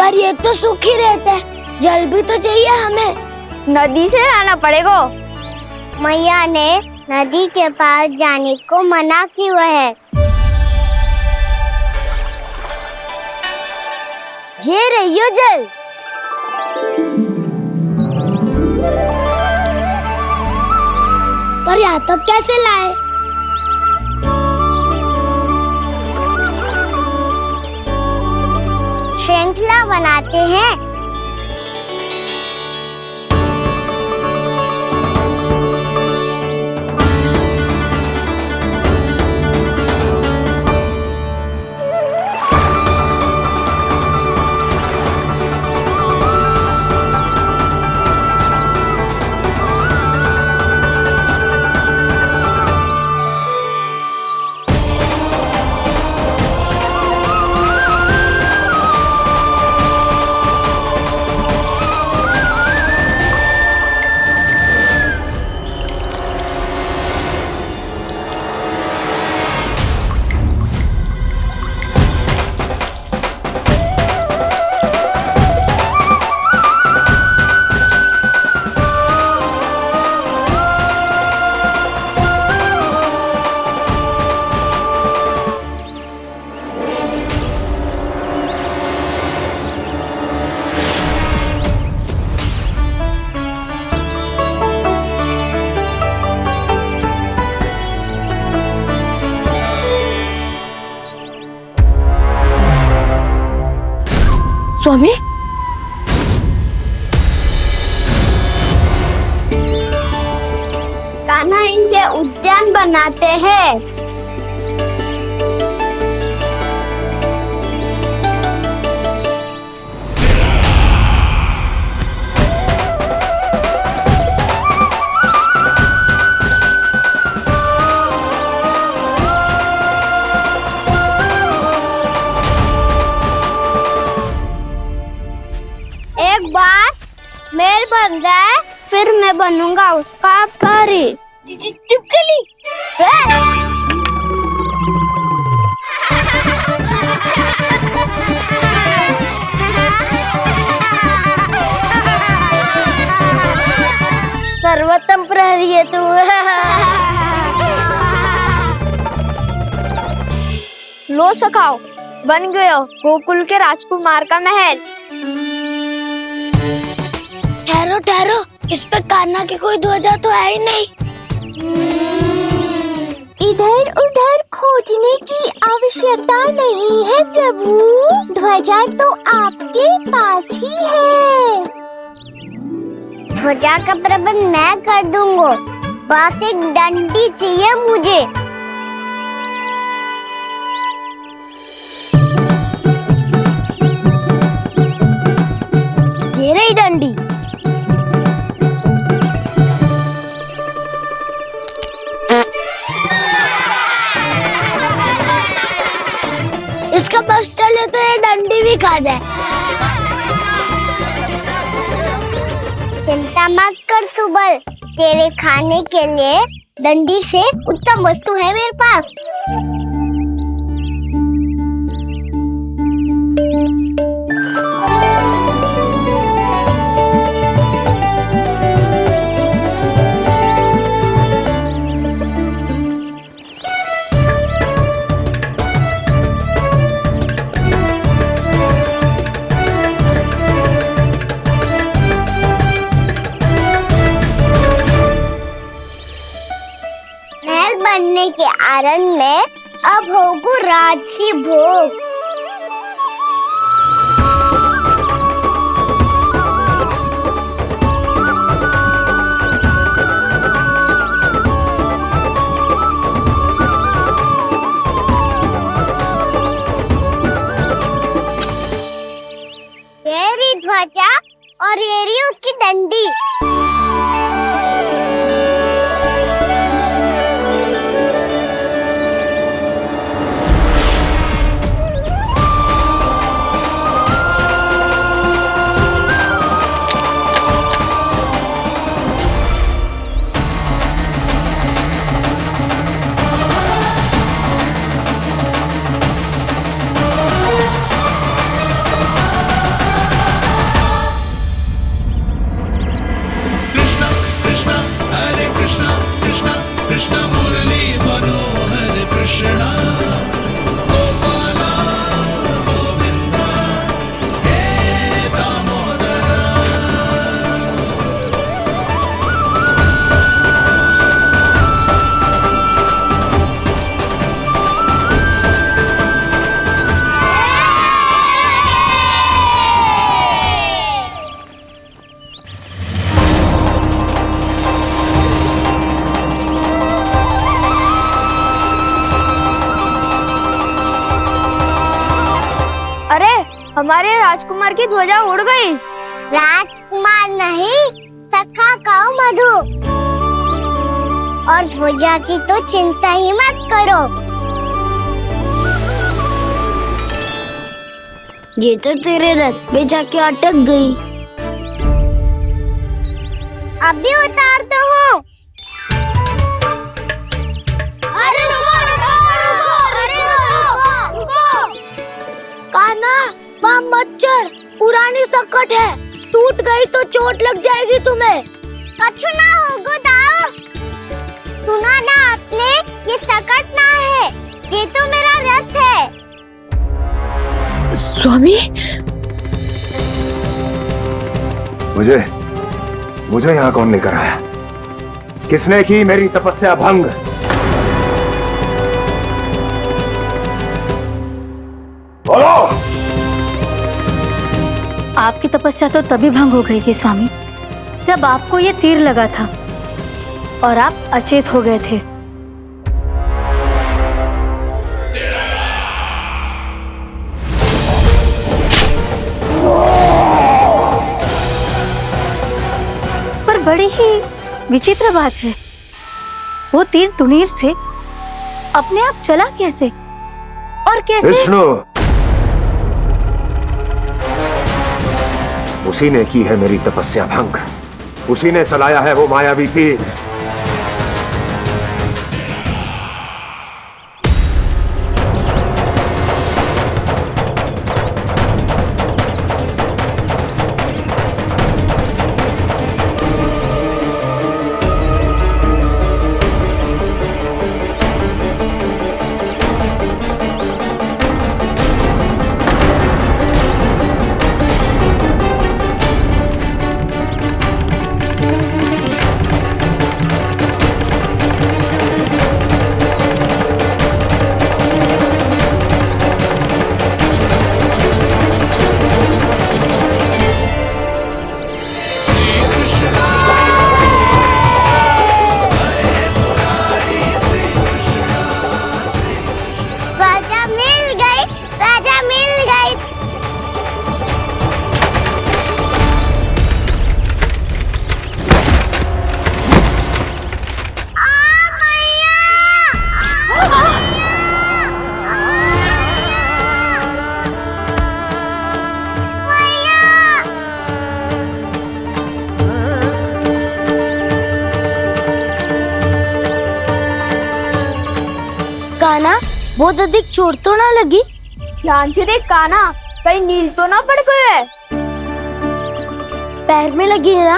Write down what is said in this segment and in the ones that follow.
पर ये तो सूखी रहता है, जल भी तो चाहिए हमें। नदी से लाना पड़ेगा। मैया ने नदी के पास जाने को मना किया है। ये रहियो जल। पर यहाँ तक कैसे लाए? श्रृंखला बनाते हैं। स्वामी, कान्हा इनसे उद्यान बनाते हैं। एक बार मेल बन जाए फिर मैं बनूंगा उसका परी। चुपकली। सर्वोत्तम प्रहरी है तू। लो सखाओ, बन गयो गोकुल के राजकुमार का महल। ठहरो ठहरो, इस पे कान्हा की कोई ध्वजा तो है ही नहीं। इधर उधर खोजने की आवश्यकता नहीं है प्रभु, ध्वजा तो आपके पास ही है। ध्वजा का प्रबंध मैं कर दूंगा, बस एक डंडी चाहिए मुझे। ये रही डंडी। इसका बस चले तो ये डंडी भी खा जाए। चिंता मत कर सुबल, तेरे खाने के लिए डंडी से उत्तम वस्तु है मेरे पास। बनने के आनंद में अब होगू राजसी भोग। ये रही ध्वजा और ये रही उसकी डंडी। हमारे राजकुमार की ध्वजा उड़ गई। राजकुमार नहीं, सखा कहो मधु। और ध्वजा की तो चिंता ही मत करो। ये तो तेरे रथ पे जाके अटक गई। अभी उतारता हूँ। अरे कान्हा, वहाँ मत चढ़, पुरानी सकट है, टूट गई तो चोट लग जाएगी तुम्हें। कछु ना होगा दाऊ। सुना ना आपने, ये सकट ना है, ये तो मेरा रथ है। स्वामी, मुझे यहाँ कौन लेकर आया? किसने की मेरी तपस्या भंग? बोलो। आपकी तपस्या तो तभी भंग हो गई थी स्वामी, जब आपको ये तीर लगा था और आप अचेत हो गए थे। पर बड़ी ही विचित्र बात है, वो तीर तुनीर से अपने आप चला कैसे और कैसे? विष्णु, उसी ने की है मेरी तपस्या भंग, उसी ने चलाया है वो मायावी तीर। राजा मिल गई। कान्हा, बहुत अधिक चोट तो ना लगी? ध्यान से देख कान्हा, कहीं नील तो ना पड़ गए। पैर में लगी है ना?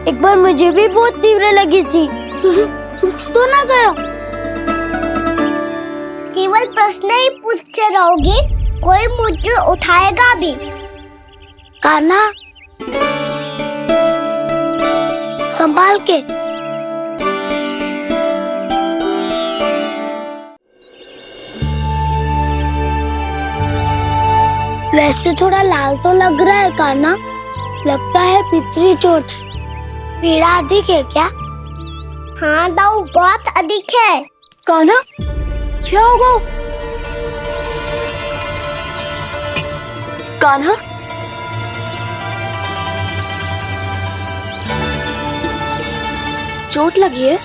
एक बार मुझे भी बहुत तीव्र लगी थी। सूझ तो ना गया? केवल प्रश्न ही पूछते रहोगे, कोई मुझे उठाएगा भी। कान्हा, संभाल के। वैसे थोड़ा लाल तो लग रहा है कान्हा, लगता है पितरी चोट। पीड़ा अधिक है क्या? हाँ दाऊ, बहुत अधिक है। कान्हा, क्या होगा? कान्हा, चोट लगी है?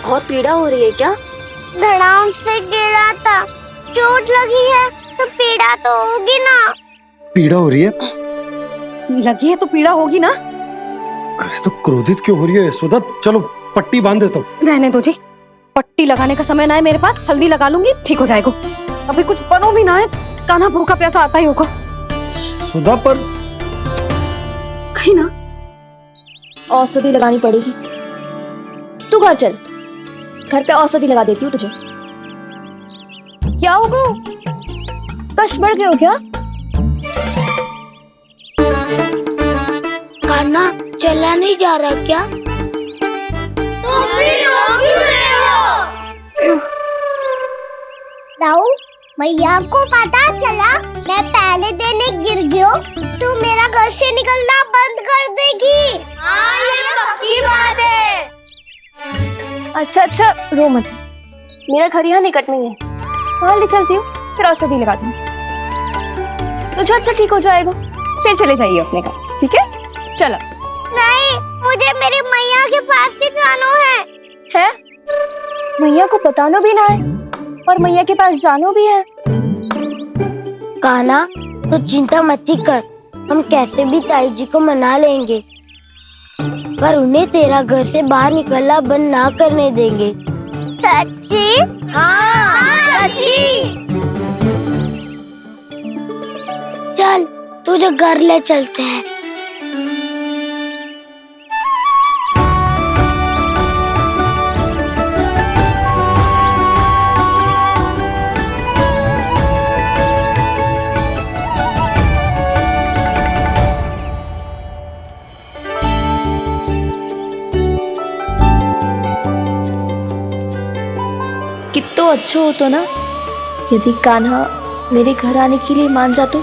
बहुत पीड़ा हो रही है क्या? धड़ाम से गिरा था, चोट लगी है तो पीड़ा तो होगी ना। पीड़ा हो रही है? लगी है तो पीड़ा होगी ना। अरे तो क्रोधित क्यों हो रही है सुधा? चलो पट्टी बांध देता हूँ। रहने दो जी, पट्टी लगाने का समय ना है मेरे पास, हल्दी लगा लूंगी, ठीक हो जाएगा। अभी कुछ बनो भी ना है, कान्हा भूखा प्यासा आता ही होगा। सुधा पर कहीं ना औषधि लगानी पड़ेगी। तू घर चल, घर पे औषधि लगा देती हूँ तुझे। क्या होगा? कष्ट बढ़ गए हो क्या? कान्हा, चला नहीं जा रहा क्या? तो फिर रो क्यों रहे हो? दाऊ, भैया को पता चला मैं पहले दिन ही गिर गया तो मेरा घर से निकलना बंद कर देगी। हाँ, ये पक्की बात है। अच्छा, रो मत, मेरा घर यहाँ निकट में है, वहाँ ले चलती हूँ, फिर औषधि लगा दूंगी। तो झट से ठीक हो जाएगा, फिर चले जाइए अपने घर, ठीक है? चलो। नहीं, मुझे मेरी मैया के पास ही जाना है। मैया को बताना भी ना है और मैया के पास जानो भी है। कान्हा, तो चिंता मत ही कर, हम कैसे भी ताई जी को मना लेंगे, पर उन्हें तेरा घर से बाहर निकलना बंद ना करने देंगे। सच्ची? हाँ, सच्ची। चल तुझे घर ले चलते हैं। कितना अच्छा हो तो ना यदि कान्हा मेरे घर आने के लिए मान जातो।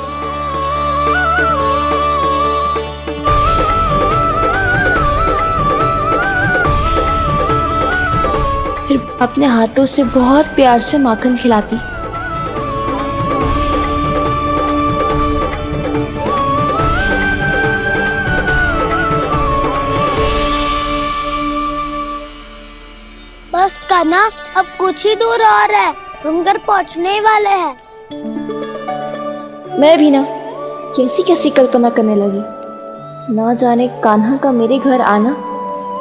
फिर अपने हाथों से बहुत प्यार से माखन खिलाती। बस कान्हा, अब कुछ ही दूर और है, हम घर पहुंचने ही वाले हैं। मैं भी ना कैसी कैसी कल्पना करने लगी। ना जाने कान्हा का मेरे घर आना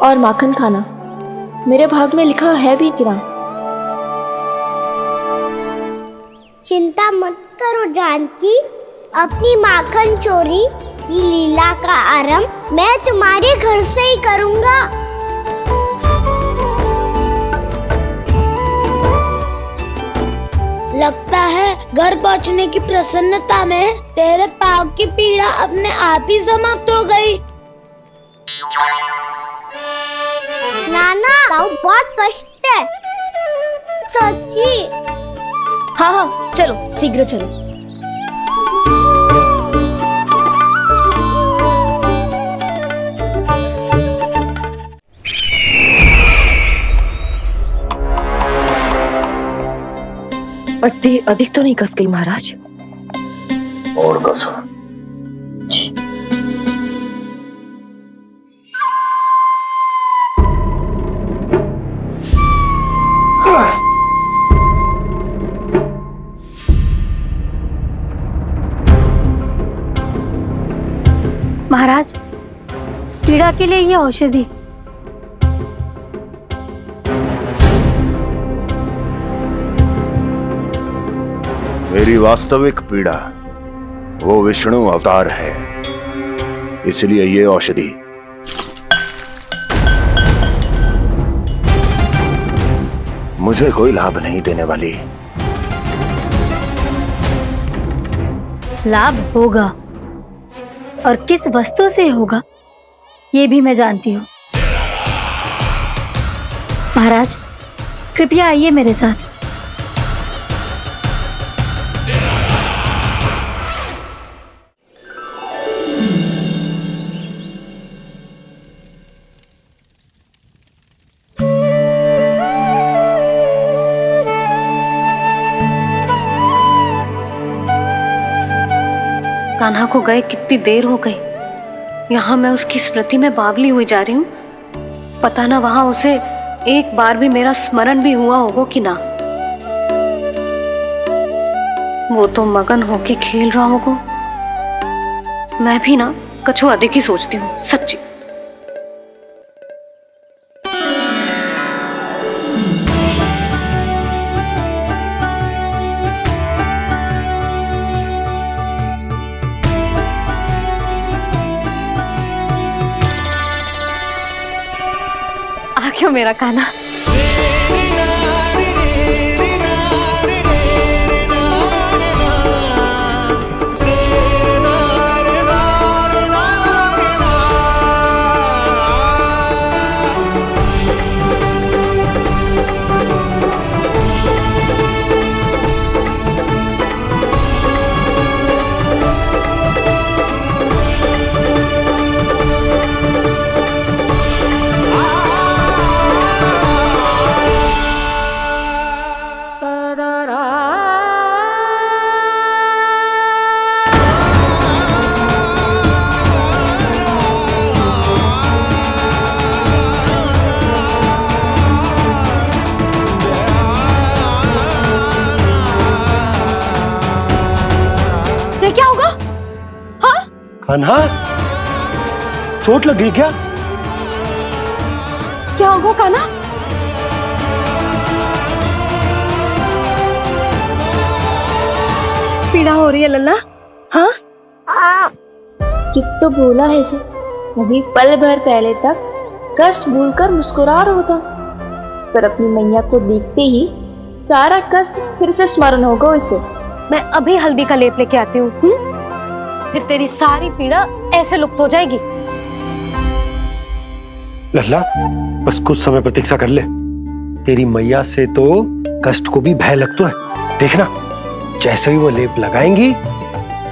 और माखन खाना मेरे भाग में लिखा है भी कि ना। चिंता मत करो जानकी, अपनी माखन चोरी की लीला का आरंभ मैं तुम्हारे घर से ही करूंगा। लगता है घर पहुंचने की प्रसन्नता में तेरे पाँव की पीड़ा अपने आप ही समाप्त हो गई। नाना, पाँव बहुत कष्ट है। सच्ची? हाँ हाँ, चलो शीघ्र चलो। पट्टी अधिक तो नहीं कस गई महाराज? और कसो। महाराज, पीड़ा के लिए ये औषधि। मेरी वास्तविक पीड़ा वो विष्णु अवतार है, इसलिए ये औषधि मुझे कोई लाभ नहीं देने वाली। लाभ होगा, और किस वस्तु से होगा ये भी मैं जानती हूँ। महाराज, कृपया आइए मेरे साथ। कान्हा को गए कितनी देर हो गई। यहाँ मैं उसकी स्मृति में बावली हुई जा रही हूँ। पता ना वहां उसे एक बार भी मेरा स्मरण भी हुआ होगा कि ना। वो तो मगन होके खेल रहा होगा। मैं भी ना कछु अधिक ही सोचती हूँ, सच्ची। क्यों मेरा कान्हा? कान्हा, चोट लग गई क्या? क्या होगा कान्हा? पीड़ा हो रही है लल्ला? हाँ, कित तो बोला है जी, अभी पल भर पहले तक कष्ट भूलकर मुस्कुरा रहा था, पर अपनी मैया को देखते ही सारा कष्ट फिर से स्मरण होगा उसे। मैं अभी हल्दी का लेप लेके आती हूँ, फिर तेरी सारी पीड़ा ऐसे लुप्त हो जाएगी। लल्ला, बस कुछ समय प्रतीक्षा कर ले। तेरी मैया से तो कष्ट को भी भय लगता है। देखना, जैसे ही वो लेप लगाएंगी,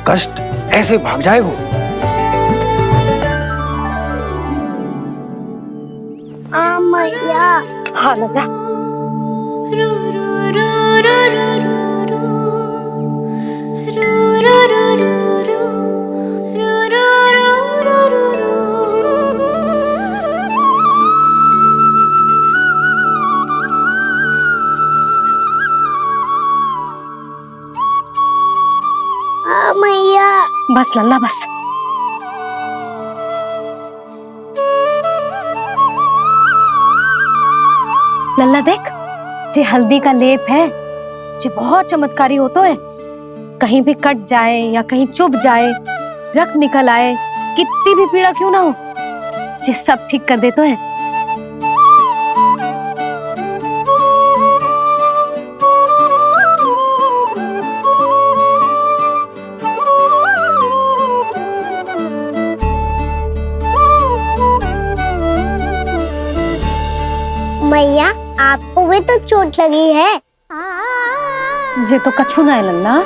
कष्ट ऐसे भाग जाएगा। मैया। हाँ लल्ला। मैया। बस लल्ला बस। लल्ला देख, जे हल्दी का लेप है, जे बहुत चमत्कारी होता है। कहीं भी कट जाए या कहीं चुभ जाए, रक्त निकल आए, कितनी भी पीड़ा क्यों ना हो, जे सब ठीक कर देता है। मैया, आपको भी तो चोट लगी है। जे तो कछु ना है लल्ला।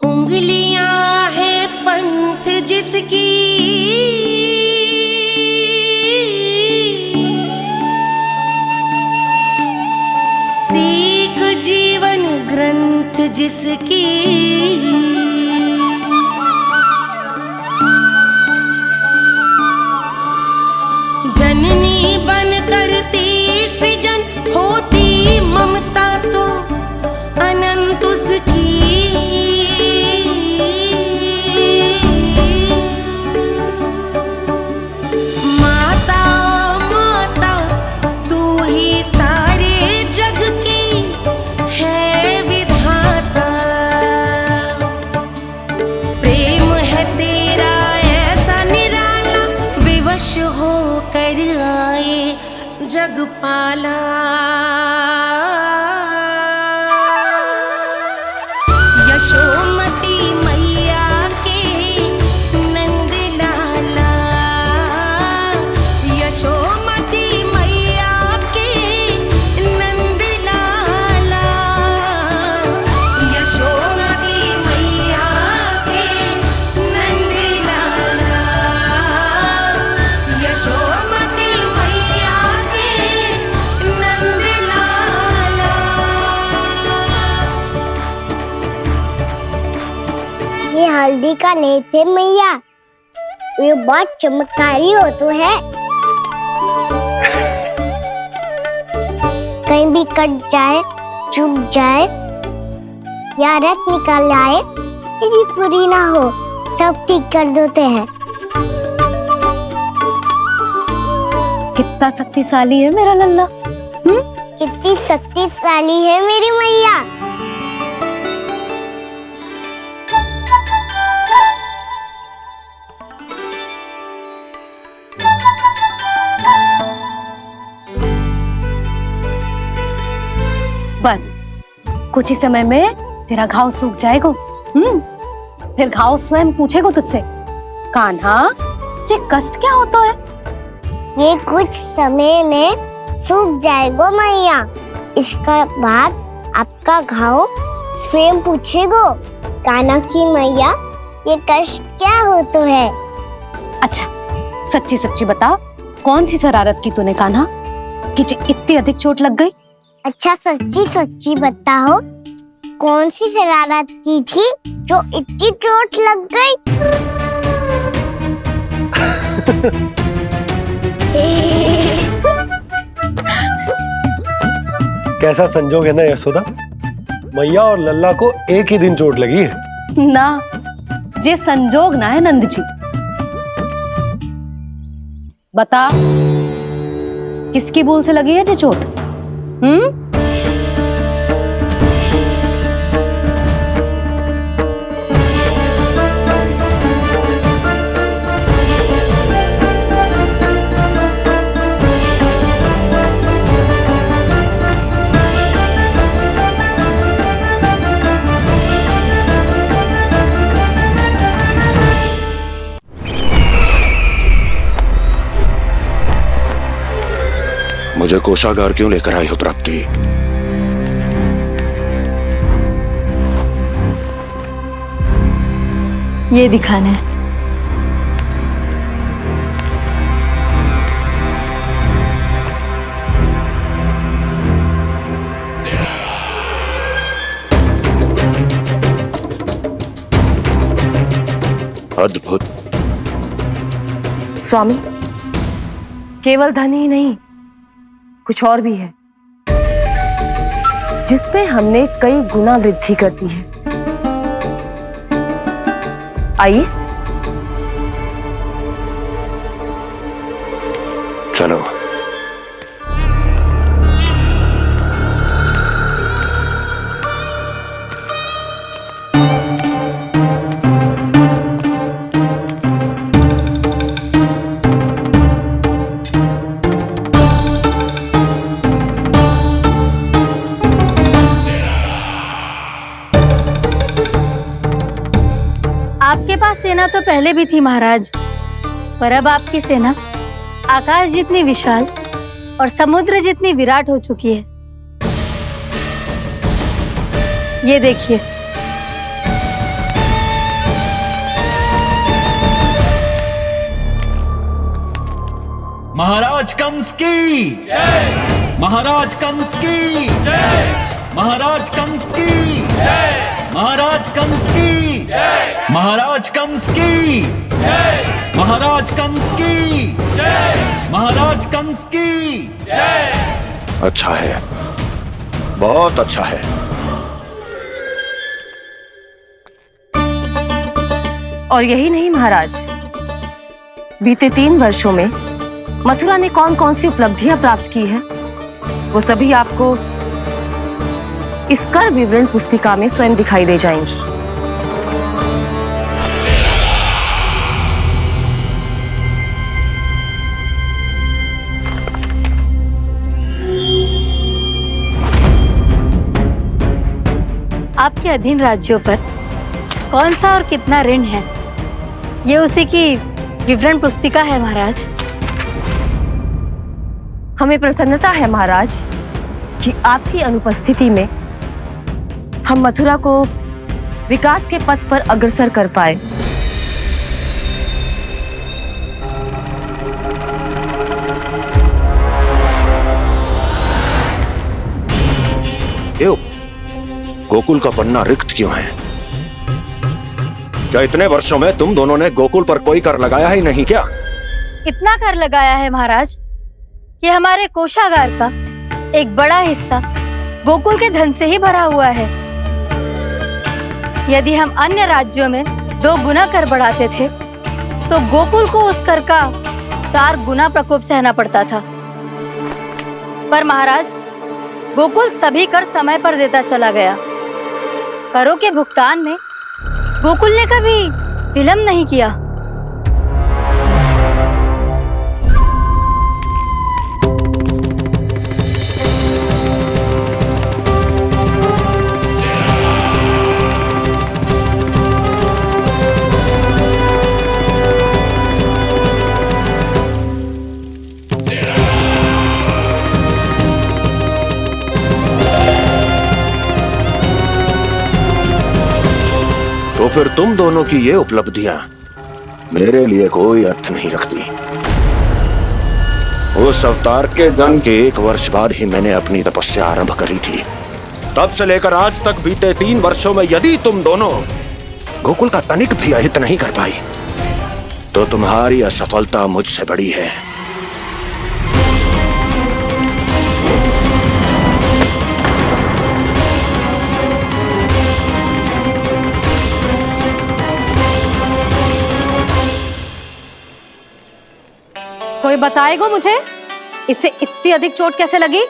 उंगलियां है पंथ जिसकी, सीख जीवन ग्रंथ जिसकी, जननी बन करती सृजन होती ममता तो अनंत उसकी। माता माता तू ही सारे जग की है विधाता, प्रेम है तेरा ऐसा निराला, विवश हो कर आए जग पाला। यशोमती मैया के नंद लाला, यशोमती मैया के नंद लाला, यशोमती मैया के नंद लाला, यशोमती मैया के नंद लाला। ये हल्दी का लेप है मैया, ये बहुत चमत्कारी हो तो है। कहीं भी कट जाए, चुभ जाए या रक्त निकल आए, ये भी पूरी ना हो, सब ठीक कर देते हैं। कितना शक्तिशाली है मेरा लल्ला। कितनी शक्तिशाली है मेरी मैया। बस कुछ ही समय में तेरा घाव सूख जाएगा। फिर घाव स्वयं पूछेगा तुझसे, कान्हा जे कष्ट क्या होता है? ये कुछ समय में सूख जाएगा मैया। इसका बाद आपका घाव स्वयं पूछेगो, कान्हा की मैया ये कष्ट क्या होता है। अच्छा सच्ची सच्ची बता, कौन सी शरारत की तूने कान्हा कि जे इतनी अधिक चोट लग गई? अच्छा सच्ची सच्ची बताओ, कौन सी शरारत की थी जो इतनी चोट लग गई? कैसा संजोग है ना यशोदा, मैया और लल्ला को एक ही दिन चोट लगी है। ना, ये संजोग ना है नंद जी। बता, किसकी भूल से लगी है ये चोट? मुझे कोषागार क्यों लेकर आई हो प्राप्ति? ये दिखाना है। अद्भुत। स्वामी, केवल धन ही नहीं, कुछ और भी है जिसमें हमने कई गुना वृद्धि कर दी है। आइए चलो। आपके पास सेना तो पहले भी थी महाराज, पर अब आपकी सेना आकाश जितनी विशाल और समुद्र जितनी विराट हो चुकी है। ये देखिए। महाराज कंस की जय। महाराज कंस की जय। महाराज कंस की जय। महाराज कंस की जय। महाराज कंस की जय। महाराज कंस की जय। महाराज कंस की जय। अच्छा है, बहुत अच्छा है। और यही नहीं महाराज, बीते 3 वर्षों में मथुरा ने कौन कौन सी उपलब्धियां प्राप्त की है, वो सभी आपको इस कर विवरण पुस्तिका में स्वयं दिखाई दे जाएंगी। आपके अधीन राज्यों पर कौन सा और कितना ऋण है, ये उसी की विवरण पुस्तिका है महाराज। हमें प्रसन्नता है महाराज कि आपकी अनुपस्थिति में हम मथुरा को विकास के पथ पर अग्रसर कर पाए। क्यों? गोकुल का पन्ना रिक्त क्यों है? क्या इतने वर्षों में तुम दोनों ने गोकुल पर कोई कर लगाया ही नहीं क्या? इतना कर लगाया है महाराज कि हमारे कोषागार का एक बड़ा हिस्सा गोकुल के धन से ही भरा हुआ है। यदि हम अन्य राज्यों में 2 गुना कर बढ़ाते थे तो गोकुल को उस कर का 4 गुना प्रकोप सहना पड़ता था। पर महाराज, गोकुल सभी कर समय पर देता चला गया। करों के भुगतान में गोकुल ने कभी विलंब नहीं किया। तो फिर तुम दोनों की ये उपलब्धियां मेरे लिए कोई अर्थ नहीं रखती। उस अवतार के जन्म के 1 वर्ष बाद ही मैंने अपनी तपस्या आरंभ करी थी। तब से लेकर आज तक बीते 3 वर्षों में यदि तुम दोनों गोकुल का तनिक भी अहित नहीं कर पाई तो तुम्हारी असफलता मुझसे बड़ी है। कोई बताएगा मुझे इसे इतनी अधिक चोट कैसे लगी?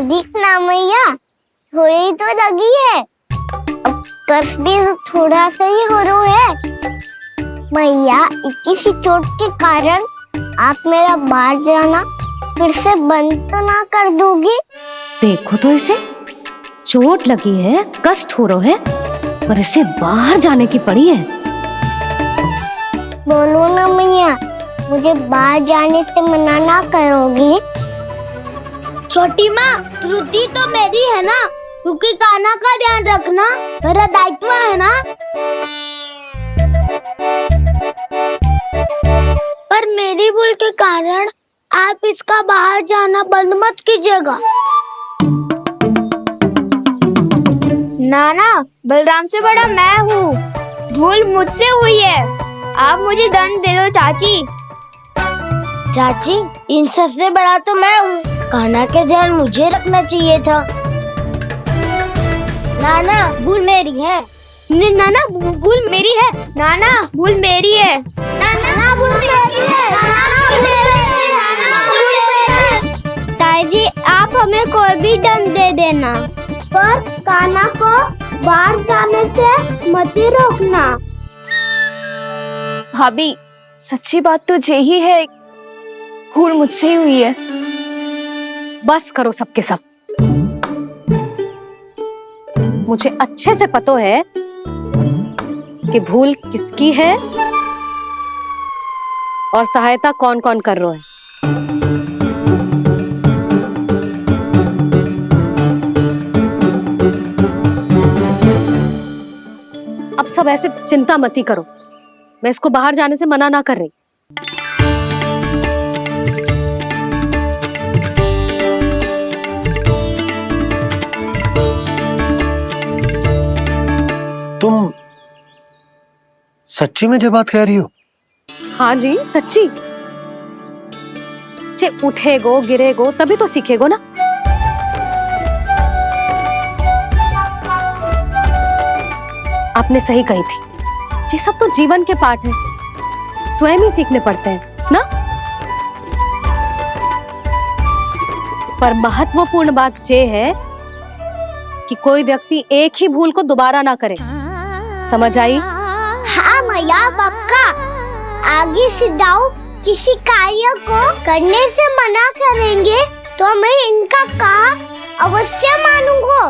दिखना मैया, थोड़ी तो लगी है। अब कस भी थोड़ा सा ही हो रहा है। मैया, इतनी सी चोट के कारण आप मेरा बाहर जाना फिर से बंद तो ना कर दोगी? देखो तो इसे, चोट लगी है, कष्ट हो रहा है, पर इसे बाहर जाने की पड़ी है। बोलो ना मैया, मुझे बाहर जाने से मना ना करोगी? छोटी माँ, त्रुटि तो मेरी है ना, क्योंकि कान्हा का ध्यान रखना मेरा दायित्व है ना। पर मेरी भूल के कारण आप इसका बाहर जाना बंद मत कीजिएगा। नाना, बलराम से बड़ा मैं हूँ, भूल मुझसे हुई है, आप मुझे दंड दे दो चाची। चाची, इन सबसे बड़ा तो मैं हूँ, कान्हा के ध्यान मुझे रखना चाहिए था। नाना, भूल मेरी है। नाना, भूल मेरी है। नाना, भूल मेरी है। नाना, भूल मेरी है। नाना, भूल मेरी है। नाना, भूल मेरी है। ताई जी, आप हमें कोई भी दंड दे देना, पर कान्हा को बाहर जाने से मत ही रोकना। भाभी, सच्ची बात तो यही है, भूल मुझसे ही हुई है। बस करो सबके सब। मुझे अच्छे से पता है कि भूल किसकी है और सहायता कौन कौन कर रहा है। अब सब ऐसे चिंता मत ही करो, मैं इसको बाहर जाने से मना ना कर रही। तुम सच्ची में जो बात कह रही हो? हाँ जी, सच्ची। जे उठेगो गिरेगो तभी तो सीखेगो ना। आपने सही कही थी, ये सब तो जीवन के पाठ है, स्वयं ही सीखने पड़ते हैं ना। पर महत्वपूर्ण बात ये है कि कोई व्यक्ति एक ही भूल को दोबारा ना करे, समझ आई? हाँ मैया, पक्का। आगे से दाऊ किसी कार्य को करने से मना करेंगे तो मैं इनका कहा अवश्य मानूंगा।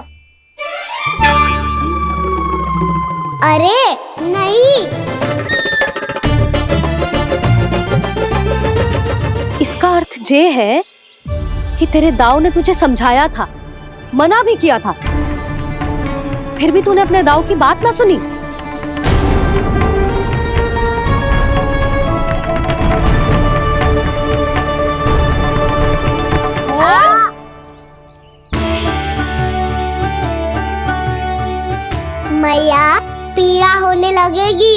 अरे नहीं, इसका अर्थ ये है कि तेरे दाऊ ने तुझे समझाया था, मना भी किया था, फिर भी तूने अपने दाऊ की बात ना सुनी। मैया, पीड़ा होने लगेगी,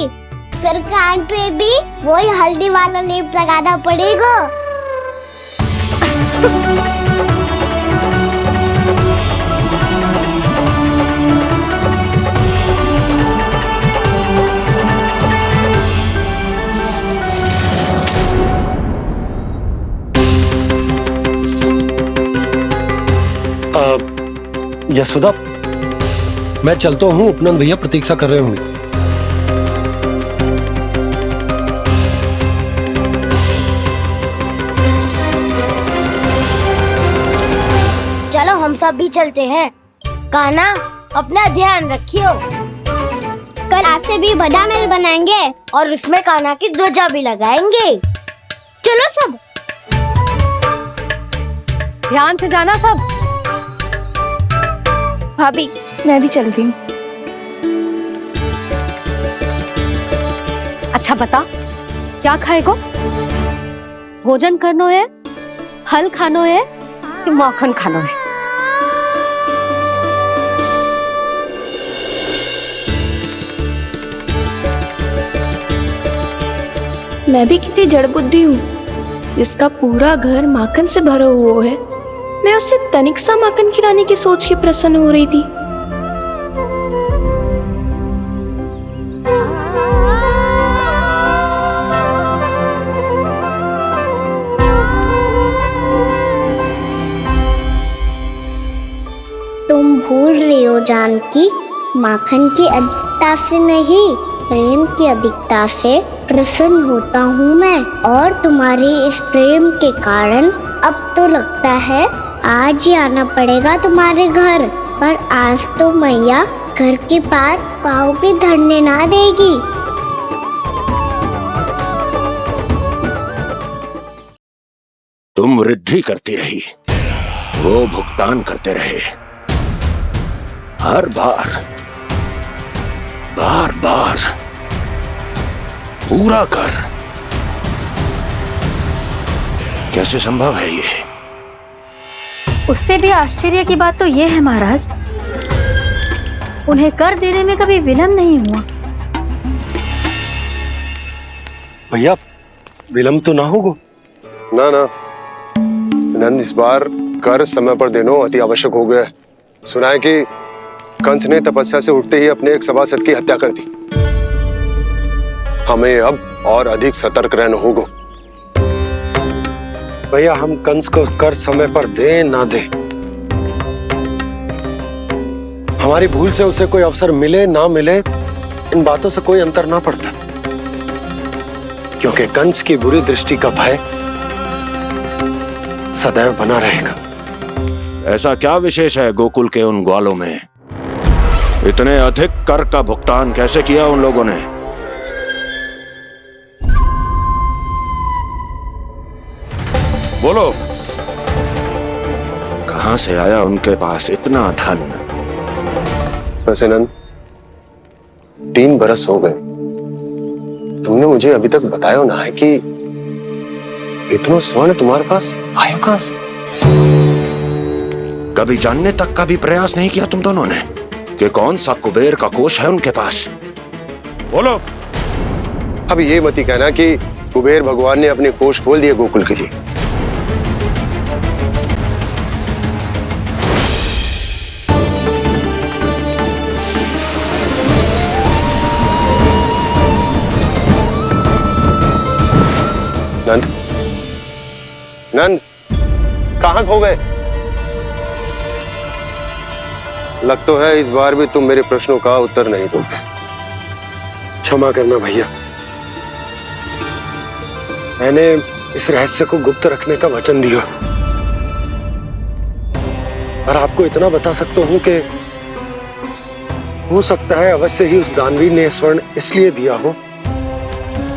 फिर कान पे भी वही हल्दी वाला लेप लगाना पड़ेगा। यशोदा, मैं चलता हूँ, उपनंद भैया प्रतीक्षा कर रहे होंगे। चलो हम सब भी चलते हैं। कान्हा, अपना ध्यान रखियो। कल आज से भी बड़ा महल बनाएंगे और उसमें कान्हा की ध्वजा भी लगाएंगे। चलो सब। ध्यान से जाना सब। भाभी, मैं भी चलती हूँ। अच्छा बता, क्या खाएगो? भोजन करनो है, फल खानो है कि माखन खानो है? मैं भी कितनी जड़ बुद्धि हूँ जिसका पूरा घर माखन से भरा हुआ है। मैं उससे तनिक सा माखन खिलाने की सोच के प्रसन्न हो रही थी। तुम भूल रही हो जानकी, माखन की अधिकता से नहीं, प्रेम की अधिकता से प्रसन्न होता हूँ मैं। और तुम्हारे इस प्रेम के कारण अब तो लगता है आज ही आना पड़ेगा तुम्हारे घर। पर आज तो मैया घर के पार पाँव भी धरने ना देगी। तुम वृद्धि करती रही, वो भुगतान करते रहे। हर बार बार बार पूरा कर। कैसे संभव है ये? उससे भी आश्चर्य की बात तो ये है महाराज, उन्हें कर देने में कभी विलम्ब नहीं हुआ। भैया विलम्ब तो ना होगा? ना ना नंद, इस बार कर समय पर देना अति आवश्यक हो गया है। सुना है कि कंस ने तपस्या से उठते ही अपने एक सभासद की हत्या कर दी। हमें अब और अधिक सतर्क रहना होगा। भैया हम कंस को कर समय पर दे ना दे, हमारी भूल से उसे कोई अवसर मिले ना मिले, इन बातों से कोई अंतर ना पड़ता, क्योंकि कंस की बुरी दृष्टि का भय सदैव बना रहेगा। ऐसा क्या विशेष है गोकुल के उन ग्वालों में? इतने अधिक कर का भुगतान कैसे किया उन लोगों ने? बोलो, कहां से आया उनके पास इतना धन? वैसे नंद, 3 बरस हो गए, तुमने मुझे अभी तक बताया ना है कि इतना स्वर्ण तुम्हारे पास आया कहां से? कभी जानने तक का भी प्रयास नहीं किया तुम दोनों ने कि कौन सा कुबेर का कोष है उनके पास? बोलो। अब ये मत ही कहना कि कुबेर भगवान ने अपने कोष खोल दिए गोकुल के लिए। नंद, नंद, कहां खो गए? लग तो है इस बार भी तुम मेरे प्रश्नों का उत्तर नहीं दोगे। क्षमा करना भैया, मैंने इस रहस्य को गुप्त रखने का वचन दिया, और आपको इतना बता सकता हूं कि हो सकता है अवश्य ही उस दानवी ने स्वर्ण इसलिए दिया हो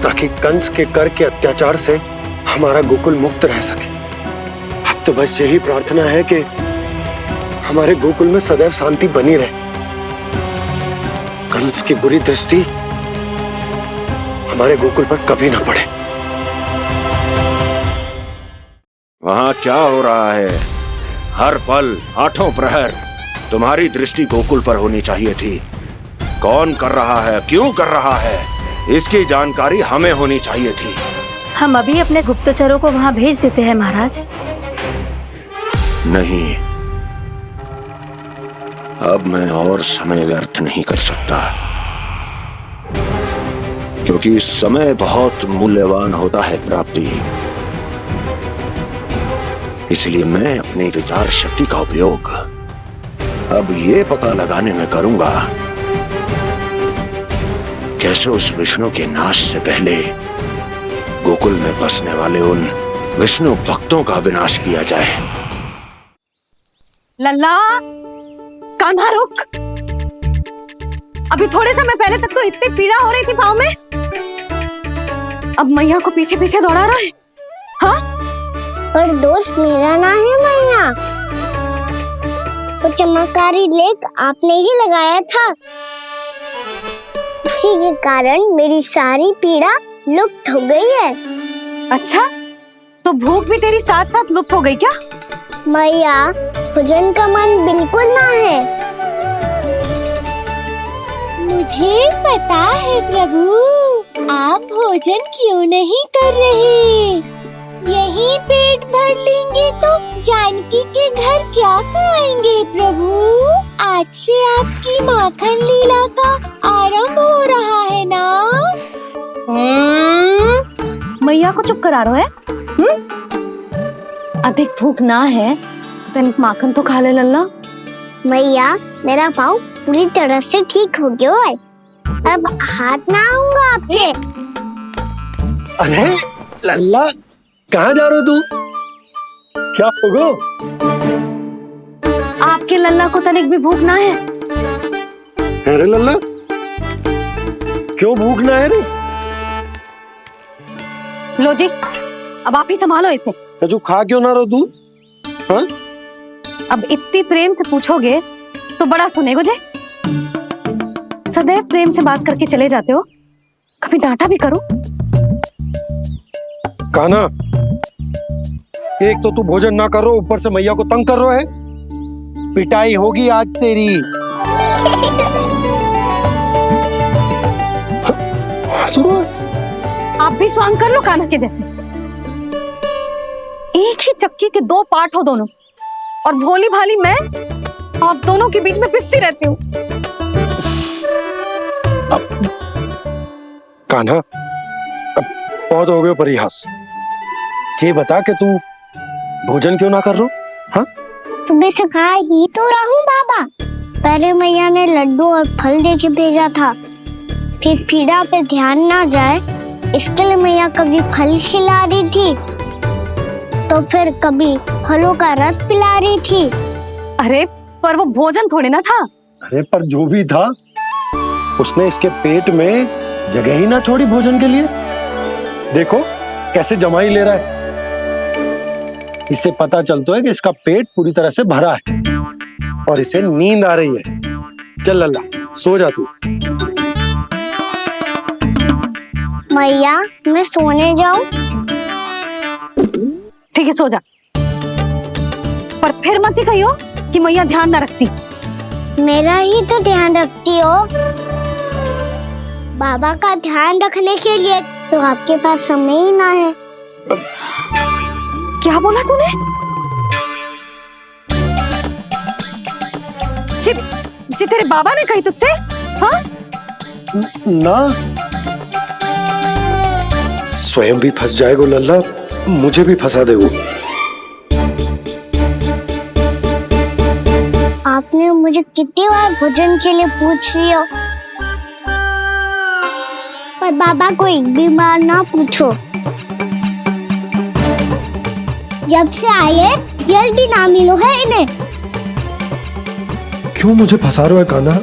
ताकि कंस के कर के अत्याचार से हमारा गोकुल मुक्त रह सके। अब तो बस यही प्रार्थना है कि हमारे गोकुल में सदैव शांति बनी रहे, कंस की बुरी दृष्टि हमारे गोकुल पर कभी ना पड़े। वहां क्या हो रहा है? हर पल, आठों प्रहर तुम्हारी दृष्टि गोकुल पर होनी चाहिए थी। कौन कर रहा है, क्यों कर रहा है, इसकी जानकारी हमें होनी चाहिए थी। हम अभी अपने गुप्तचरों को वहां भेज देते हैं महाराज। नहीं, अब मैं और समय व्यर्थ नहीं कर सकता, क्योंकि समय बहुत मूल्यवान होता है प्राप्ति। इसलिए मैं अपनी विचार शक्ति का उपयोग अब ये पता लगाने में करूंगा कैसे उस विष्णु के नाश से पहले गोकुल में बसने वाले उन विष्णु भक्तों का विनाश किया जाए। लल्ला, कान्हा रुक। अभी थोड़े समय पहले तक तो इतनी पीड़ा हो रही थी पाँव में, अब मैया को पीछे पीछे दौड़ा रहा है। हाँ, पर दोष मेरा ना है मैया, वो चमत्कारी लेप आपने ही लगाया था। इसी के कारण मेरी सारी पीड़ा लुप्त हो गई है। अच्छा, तो भूख भी तेरी साथ साथ लुप्त हो गई क्या? मैया, भोजन का मन बिल्कुल ना है। मुझे पता है प्रभु, आप भोजन क्यों नहीं कर रहे। यही पेट भर लेंगे तो जानकी के घर क्या खाएंगे प्रभु। आज से आपकी माखन लीला का आरंभ हो रहा है ना। मैया को चुप करा रहे है। अधिक भूख ना है तो तनिक माखन तो खा ले लल्ला। मैया, मेरा पाँव पूरी तरह से ठीक हो गया है। अब हाथ ना आऊंगा आपके। अरे लल्ला, कहाँ जा रहे हो तू? क्या होगा? आपके लल्ला को तनिक भी भूख ना है? अरे लल्ला, क्यों भूख ना है रे? लो जी, अब आप ही संभालो इसे। तू खा क्यों ना रहो तू? हाँ? अब इतनी प्रेम से पूछोगे तो बड़ा सुनेगो जे। सदैव प्रेम से बात करके चले जाते हो, कभी डांटा भी करो। कान्हा, एक तो तू भोजन ना करो, ऊपर से मैया को तंग कर रहा है। पिटाई होगी आज तेरी। आप भी स्वांग कर लो कान्हा के जैसे। एक ही चक्की के दो पार्ट हो दोनों, और भोली भाली मैं आप दोनों के बीच में पिसती रहती हूँ। कान्हा, अब बहुत हो गए परिहास। ये बता कि तू भोजन क्यों ना कर रो? हाँ? सुबह से खा ही तो रहा हूँ बाबा। पहले मैया ने लड्डू और फल देके भेजा था, फिर पीड़ा पे ध्यान ना जाए इसके लिए मैया कभी फल खिला रही थी तो फिर कभी फलों का रस पिला रही थी। अरे पर वो भोजन थोड़े ना था। अरे पर जो भी था, उसने इसके पेट में जगह ही ना छोड़ी भोजन के लिए। देखो कैसे जमाई ले रहा है। इससे पता चलता है कि इसका पेट पूरी तरह से भरा है और इसे नींद आ रही है। चल लल्ला, सो जा तू। मैया, मैं सोने जाऊं? ठीक है, सो जा, पर फिर मत ही कहियो कि मैया ध्यान ना रखती। मेरा ही तो ध्यान रखती हो। बाबा का ध्यान रखने के लिए तो आपके पास समय ही ना है। क्या बोला तूने? जी तेरे बाबा ने कही तुझसे? हाँ? ना, स्वयं भी फंस जाएगो लल्ला, मुझे भी फंसा देगो। आपने मुझे कितनी बार भोजन के लिए पूछ लिया, पर बाबा को एक भी बार ना पूछो। जब से आए जल भी ना मिलो है इन्हें। क्यों मुझे फंसा रहा है कान्हा?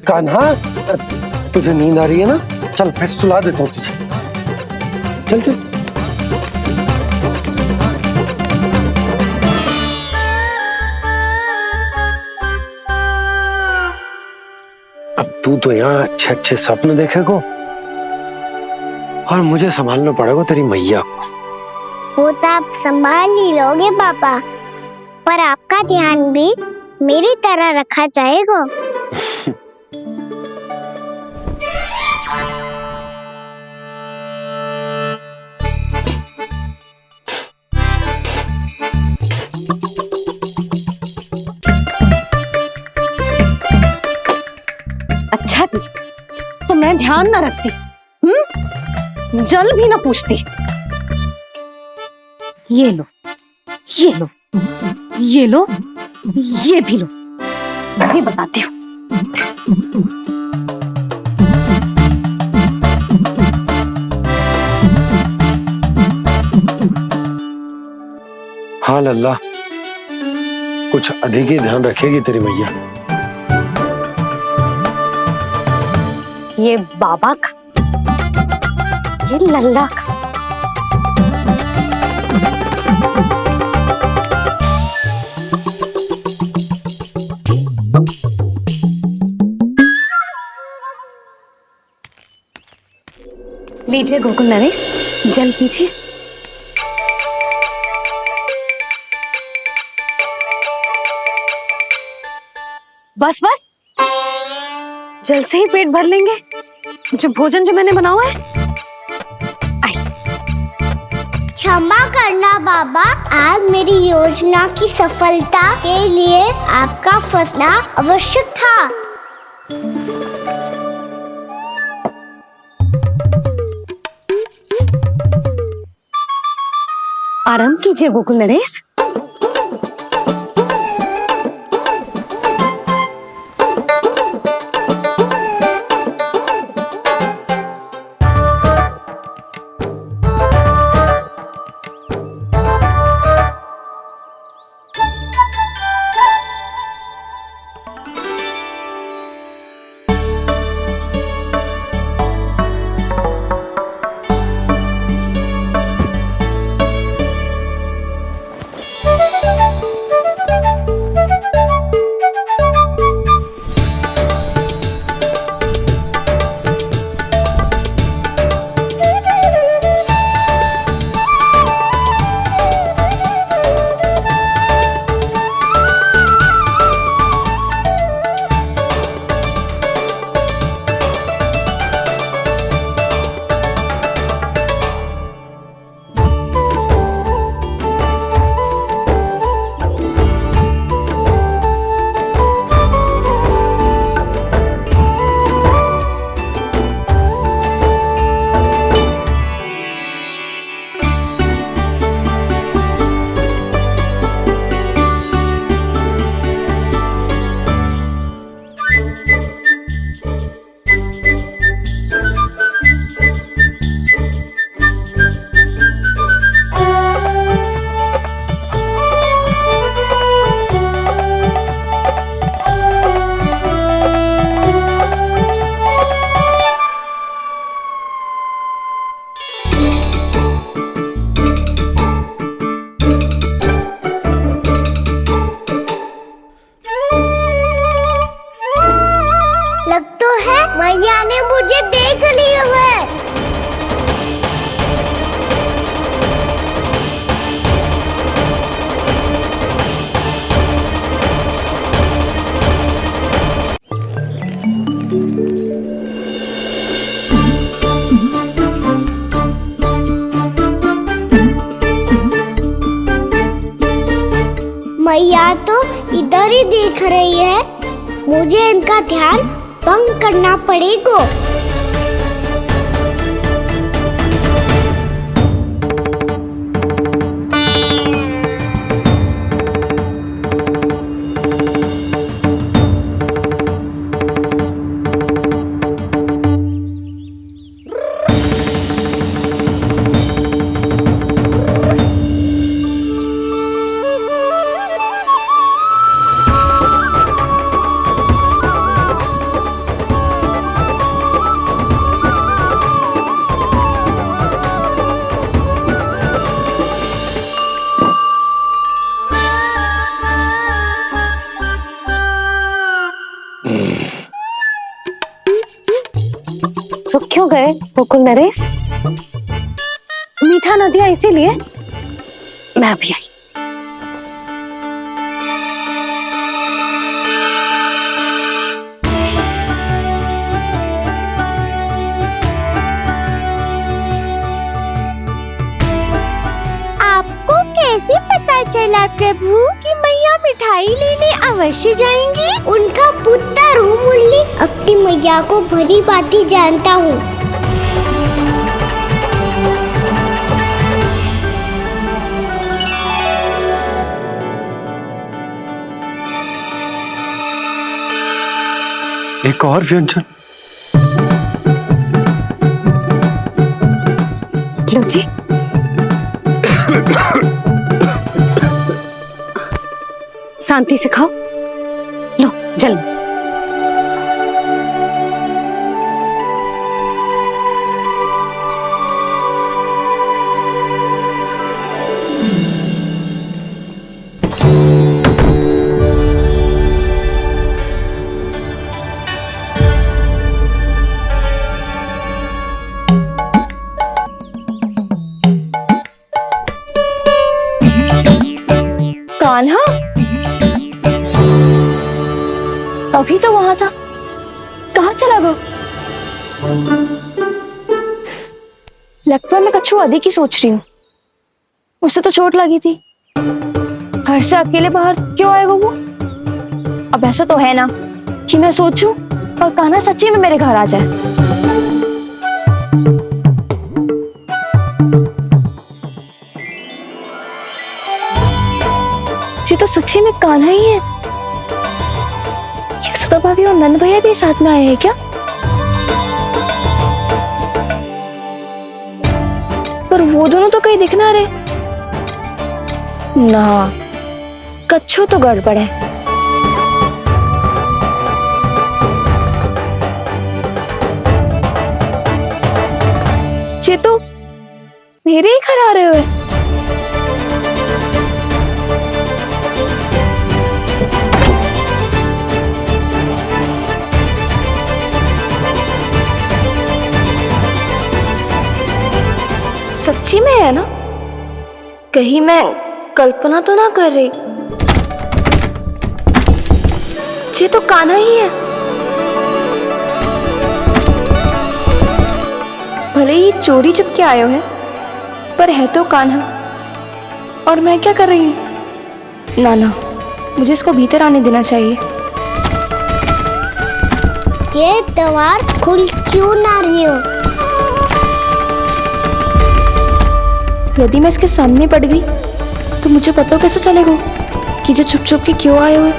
कान्हा, तुझे नींद आ रही है ना? चल मैं सुला देता हूँ तुझे। चल चल। अब तू तो यहाँ अच्छे अच्छे सपने देखेगो और मुझे संभालना पड़ेगा तेरी मैया को। वो तो आप संभाल ही लोगे पापा, पर आपका ध्यान भी मेरी तरह रखा जाएगा। अच्छा जी, तो मैं ध्यान ना रखती, जल भी ना पूछती। ये लो, ये लो, ये लो, ये भी लो, मैं भी बताती हूँ। हाँ लल्ला, कुछ अधिक ही ध्यान रखेगी तेरी मैया। ये बाबा का, ये लल्ला का। लीजिए गोकुल नरेश, जल पीजिए। बस बस, जल से ही पेट भर लेंगे। जो भोजन जो मैंने बनाया है। क्षमा करना बाबा, आज मेरी योजना की सफलता के लिए आपका फंसना आवश्यक था। आराम कीजिए गोकुल नरेश। लग तो है मैया ने मुझे देख लिया है। मैया तो इधर ही देख रही है, मुझे इनका ध्यान भंग करना पड़ेगा। रुक क्यों गए गोकुल नरेश? मीठा न दिया इसीलिए मैं अभी आई। आपको कैसे पता चला प्रभु कि मैया मिठाई लेने अवश्य जाएंगी? उनका पुत्र हूँ मुरली, अपनी मैया को भली भांति जानता हूँ। एक और व्यंजन। लो जी। शांति से खाओ। लो जल। अभी तो वहां था, कहाँ चला गया? लगता है मैं कच्छू आदि की सोच रही हूँ। उसे तो चोट लगी थी, घर से अकेले बाहर क्यों आएगा वो? अब ऐसा तो है ना कि मैं सोचूं और कान्हा सच्ची में मेरे घर आ जाए। ये तो सच्ची में कान्हा ही है। यशोदा भाभी और नंद भैया भी साथ में आए हैं क्या? पर वो दोनों तो कहीं दिख ना रहे। ना, कच्छू तो गड़बड़ है। ये तो मेरे ही घर आ रहे हुए। सच्ची में है ना? कहीं मैं कल्पना तो ना कर रही? ये तो कान्हा ही है। भले ही चोरी चुपके आए हो है, पर है तो कान्हा। और मैं क्या कर रही हूँ? ना ना, मुझे इसको भीतर आने देना चाहिए। ये द्वार खुल क्यों ना रही हो? यदि मैं इसके सामने पड़ गई तो मुझे पता कैसे चलेगा कि ये चुप चुप के क्यों आए हुए?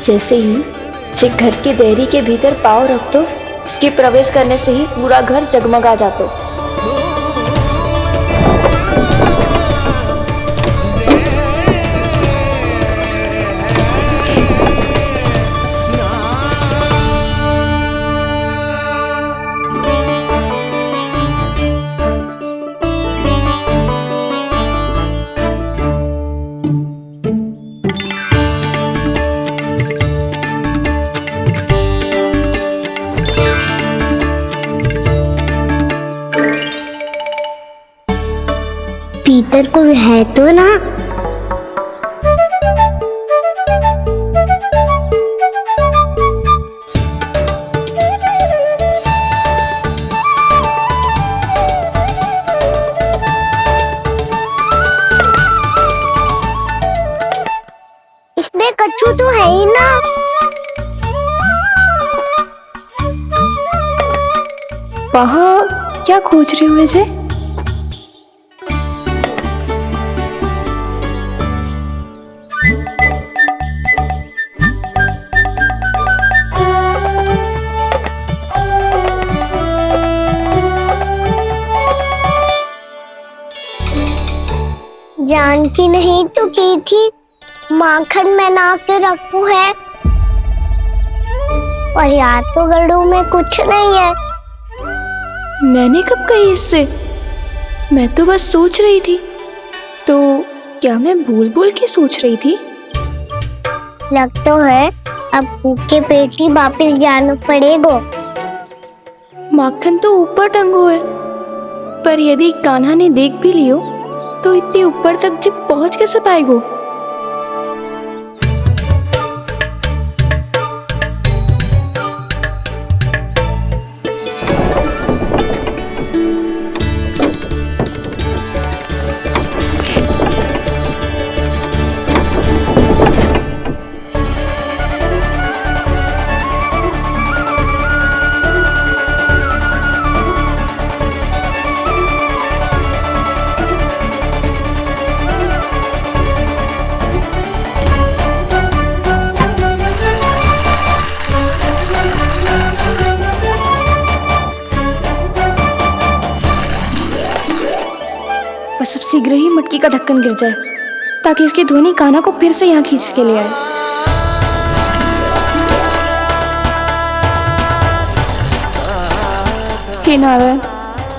जैसे ही जे घर की देहरी के भीतर पाँव रख दो, इसके प्रवेश करने से ही पूरा घर जगमगा जातो। भीतर कोई है तो ना? इसमें कच्छू तो है ही ना। वहाँ क्या खोज रहे हुए जे? जानकी नहीं तो की थी माखन में ना के रखू है, और यार तो गड़ू में कुछ नहीं है। मैंने कब कही इससे? मैं तो बस सोच रही थी। तो क्या मैं भूल भूल के सोच रही थी? लग तो है अब भूखे पेट ही वापिस जाना पड़ेगा। माखन तो ऊपर टंगो है, पर यदि कान्हा ने देख भी लियो तो इतने ऊपर तक जब पहुंच कैसे पाएगो? बस अब शीघ्र ही मटकी का ढक्कन गिर जाए ताकि उसकी ध्वनि कान्हा को फिर से यहाँ खींच के ले आए। हे नारायण,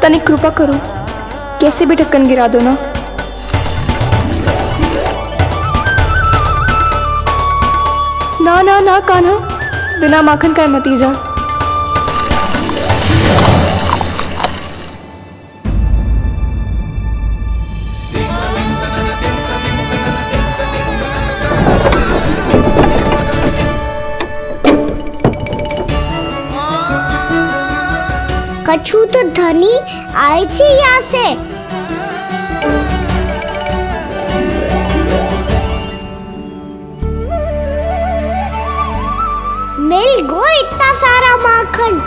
तनिक कृपा करो, कैसे भी ढक्कन गिरा दो ना। ना ना ना कान्हा, बिना माखन का मत ही जा। कछु तो धनी आई थी यहाँ से। मिल गो इतना सारा माखन,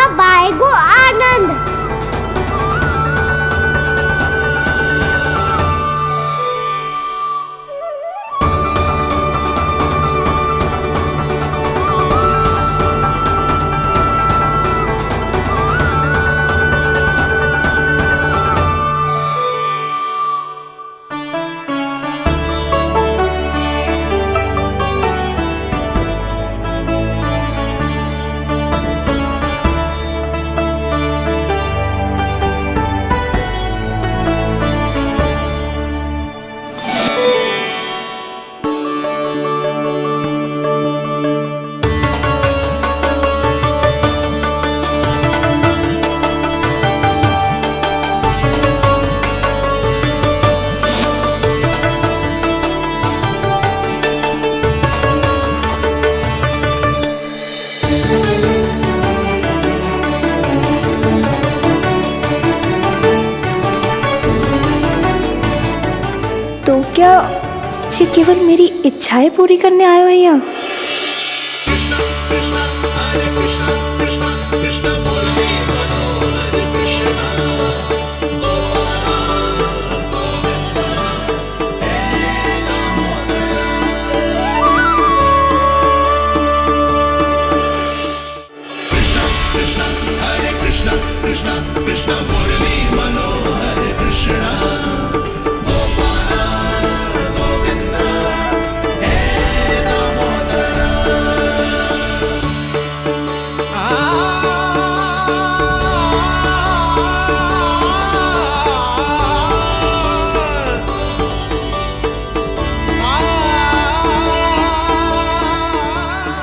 अब आएगो आनंद। तो क्या ये केवल मेरी इच्छाएं पूरी करने आए हो यहाँ?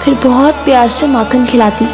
फिर बहुत प्यार से माखन खिलाती।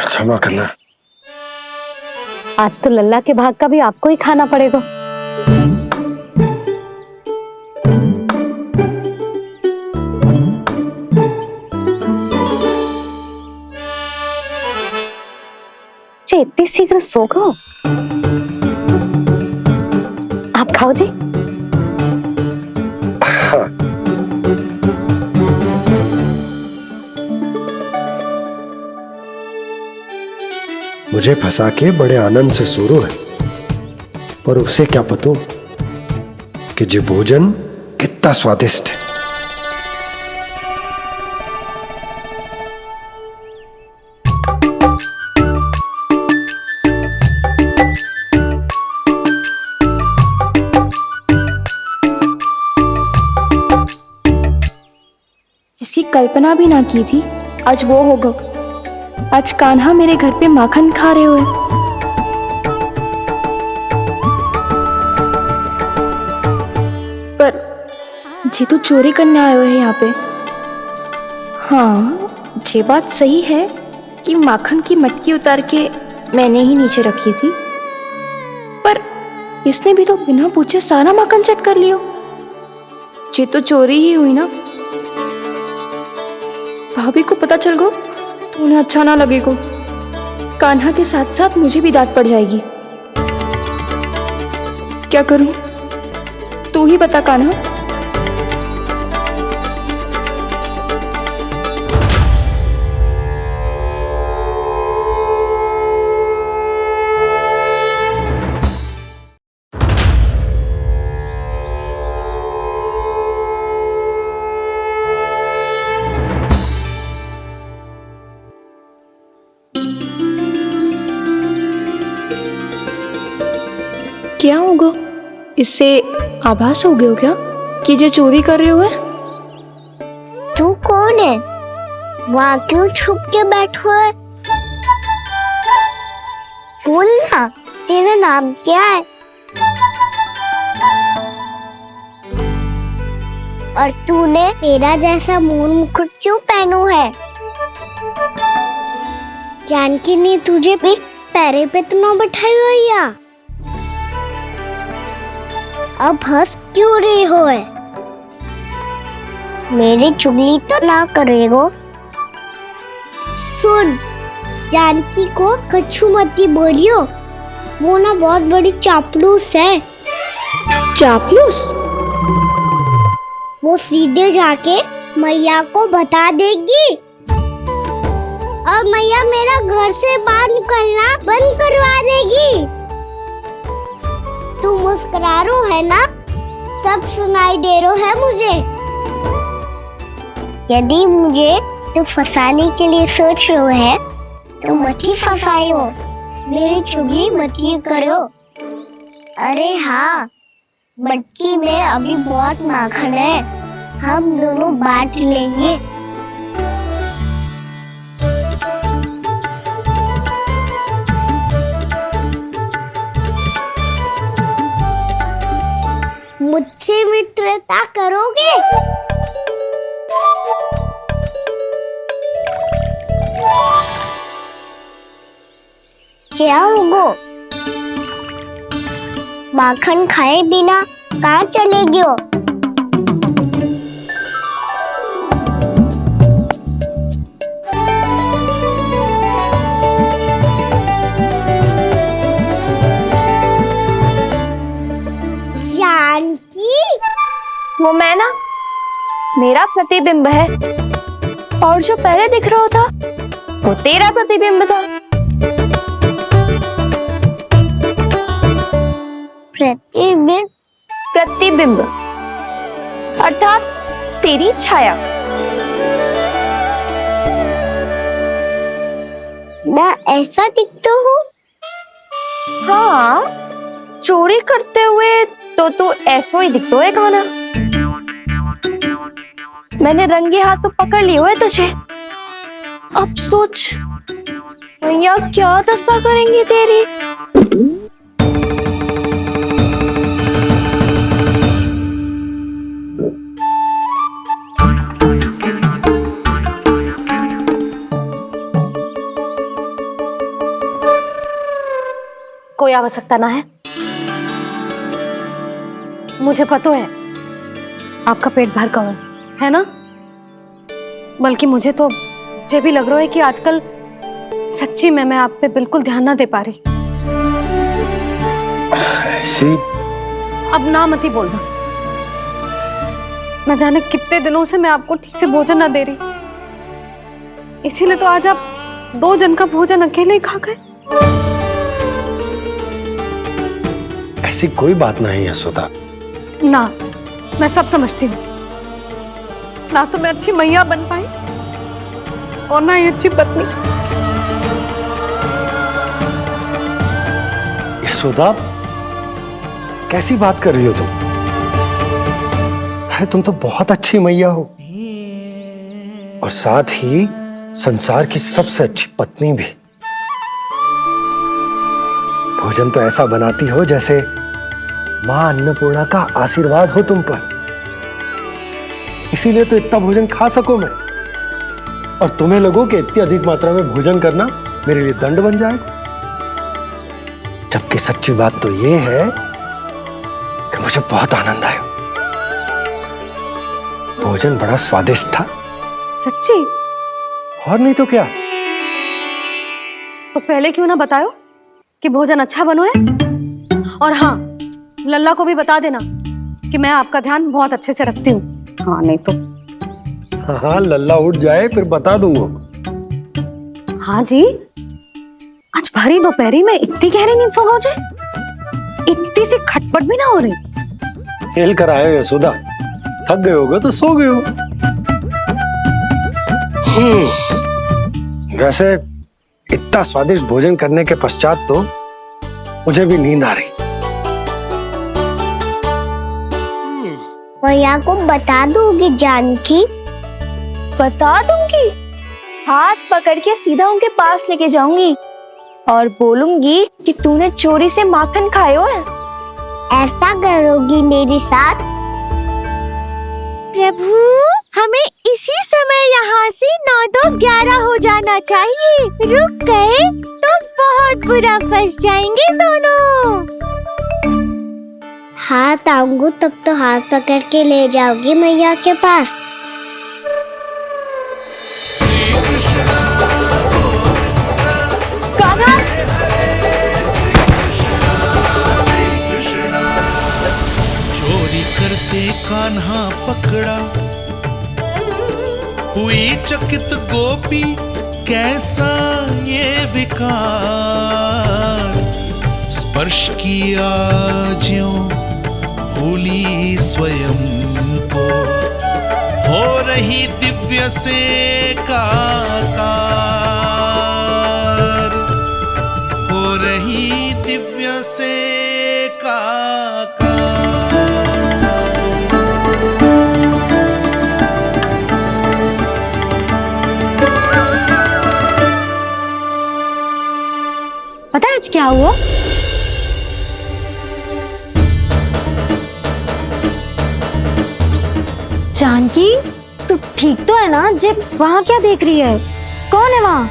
क्षमा करना, आज तो लल्ला के भाग का भी आपको ही खाना पड़ेगा। जी इतनी शीघ्र सो गो? आप खाओ जी। मुझे फंसा के बड़े आनंद से सो रहा है, पर उसे क्या पता कि ये भोजन कितना स्वादिष्ट है। जिसकी कल्पना भी ना की थी, आज वो होगा। आज कान्हा मेरे घर पे माखन खा रहे हुए। ये तो चोरी करने आए हुए हैं यहाँ पे। हाँ, ये बात सही है कि माखन की मटकी उतार के मैंने ही नीचे रखी थी, पर इसने भी तो बिना पूछे सारा माखन चट कर लियो। ये तो चोरी ही हुई ना। भाभी को पता चल गो तो उन्हें अच्छा ना लगेगा। कान्हा के साथ साथ मुझे भी डांट पड़ जाएगी। क्या करूं? तू ही बता कान्हा। क्या होगा? इससे आभास हो गया हो क्या कि ये चोरी कर रहे हुए? तू कौन है? वहाँ क्यों छुप के बैठो है? बोल ना, तेरा नाम क्या है? और तूने मेरा जैसा मोर मुकुट क्यों पहनो है? जानकी ने तुझे भी पैरे पे तो ना बैठाई हुई है। अब हंस क्यों रही हो है? मेरी चुगली तो ना करेगो। सुन, जानकी को कछु मती बोलियो, वो ना बहुत बड़ी चापलूस है। चापलूस? वो सीधे जाके मैया को बता देगी और मैया मेरा घर से बाहर निकलना बंद करवा देगी। तू मुस्कुरा रो है ना? सब सुनाई दे रो है मुझे। यदि मुझे तू फंसाने के लिए सोच रो है तो मत ही फंसायो, मेरी चुगली मत ही करो। अरे हाँ, मटकी में अभी बहुत माखन है, हम दोनों बांट लेंगे। मुझसे मित्रता करोगे? क्या होगो? माखन खाए बिना कहाँ चले गयो? वो मैं ना, मेरा प्रतिबिंब है, और जो पहले दिख रहा था वो तेरा प्रतिबिंब था। प्रतिबिंब? प्रतिबिंब अर्थात तेरी छाया। मैं ऐसा दिखता हूँ? हाँ, चोरी करते हुए तो तू ऐसा ही दिखता है कान्हा। मैंने रंगे हाथ तो पकड़ लिए हुए तुझे। अब सोच भैया क्या दशा करेंगी तेरी। कोई आवश्यकता ना है, मुझे पता है आपका पेट भर गया है ना। बल्कि मुझे तो ये भी लग रहा है कि आजकल सच्ची में मैं आप पे बिल्कुल ध्यान ना दे पा रही। ऐसी? अब ना मत ही बोलना। न जाने कितने दिनों से मैं आपको ठीक से भोजन ना दे रही, इसीलिए तो आज आप 2 जन का भोजन अकेले ही खा गए। ऐसी कोई बात नहीं यशोदा। ना, मैं सब समझती हूँ। ना तो मैं अच्छी मैया बन पाई और ना ही अच्छी पत्नी। यशोदा, कैसी बात कर रही हो तुम? अरे तुम तो बहुत अच्छी मैया हो, और साथ ही संसार की सबसे अच्छी पत्नी भी। भोजन तो ऐसा बनाती हो जैसे मां अन्नपूर्णा का आशीर्वाद हो तुम पर। इसीलिए तो इतना भोजन खा सकूं मैं। और तुम्हें लगो कि इतनी अधिक मात्रा में भोजन करना मेरे लिए दंड बन जाएगा। जबकि सच्ची बात तो ये है कि मुझे बहुत आनंद आया। भोजन बड़ा स्वादिष्ट था। सच्ची? और नहीं तो क्या। तो पहले क्यों ना बताओ कि भोजन अच्छा बनो है। और हाँ, लल्ला को भी बता देना कि मैं आपका ध्यान बहुत अच्छे से रखती हूँ। हाँ नहीं तो। हाँ, लल्ला उठ जाए फिर बता दूंगा। हाँ जी, आज भरी दोपहरी में इतनी गहरी नींद सो गए मुझे, इतनी सी खटपट भी ना हो रही। खेल कर आए हो यशोदा, थक गए होगे तो सो गए हो। वैसे इतना स्वादिष्ट भोजन करने के पश्चात तो मुझे भी नींद आ रही। मैया को बता दोगी जानकी? बता दूंगी। हाथ पकड़ के सीधा उनके पास लेके जाऊंगी और बोलूंगी कि तूने चोरी से माखन खायो है। ऐसा करोगी मेरे साथ? प्रभु, हमें इसी समय यहाँ से 9-2-11 हो जाना चाहिए। रुक गए तो बहुत बुरा फंस जाएंगे दोनों। हाथ आऊंगी तब तो हाथ पकड़ के ले जाओगी मैया के पास। चोरी करते कान्हा पकड़ा, हुई चकित गोपी कैसा ये विकार। स्पर्श किया ज्यों भूली स्वयं को, हो रही दिव्य से काकार, हो रही दिव्य से काकार। पता है आज क्या हुआ? जानकी, तू ठीक तो है ना? जब वहां क्या देख रही है? कौन है वहां?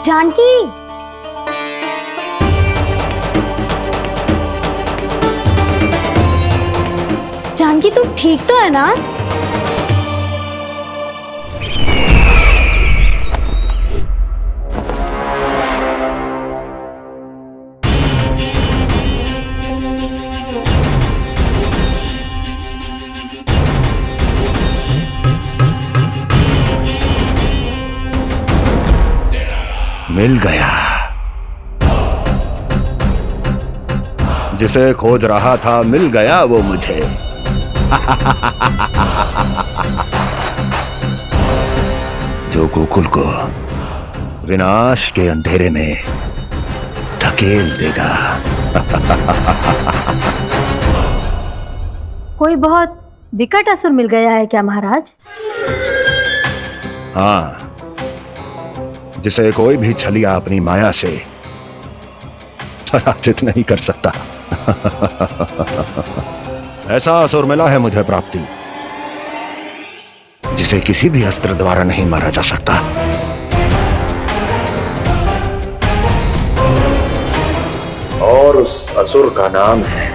जानकी, जानकी तू ठीक तो है ना? मिल गया। जिसे खोज रहा था मिल गया वो मुझे। जो गोकुल को विनाश के अंधेरे में धकेल देगा। कोई बहुत विकट असुर मिल गया है क्या महाराज? हाँ, जिसे कोई भी छलिया अपनी माया से पराजित नहीं कर सकता। ऐसा असुर मिला है मुझे प्राप्ति, जिसे किसी भी अस्त्र द्वारा नहीं मारा जा सकता। और उस असुर का नाम है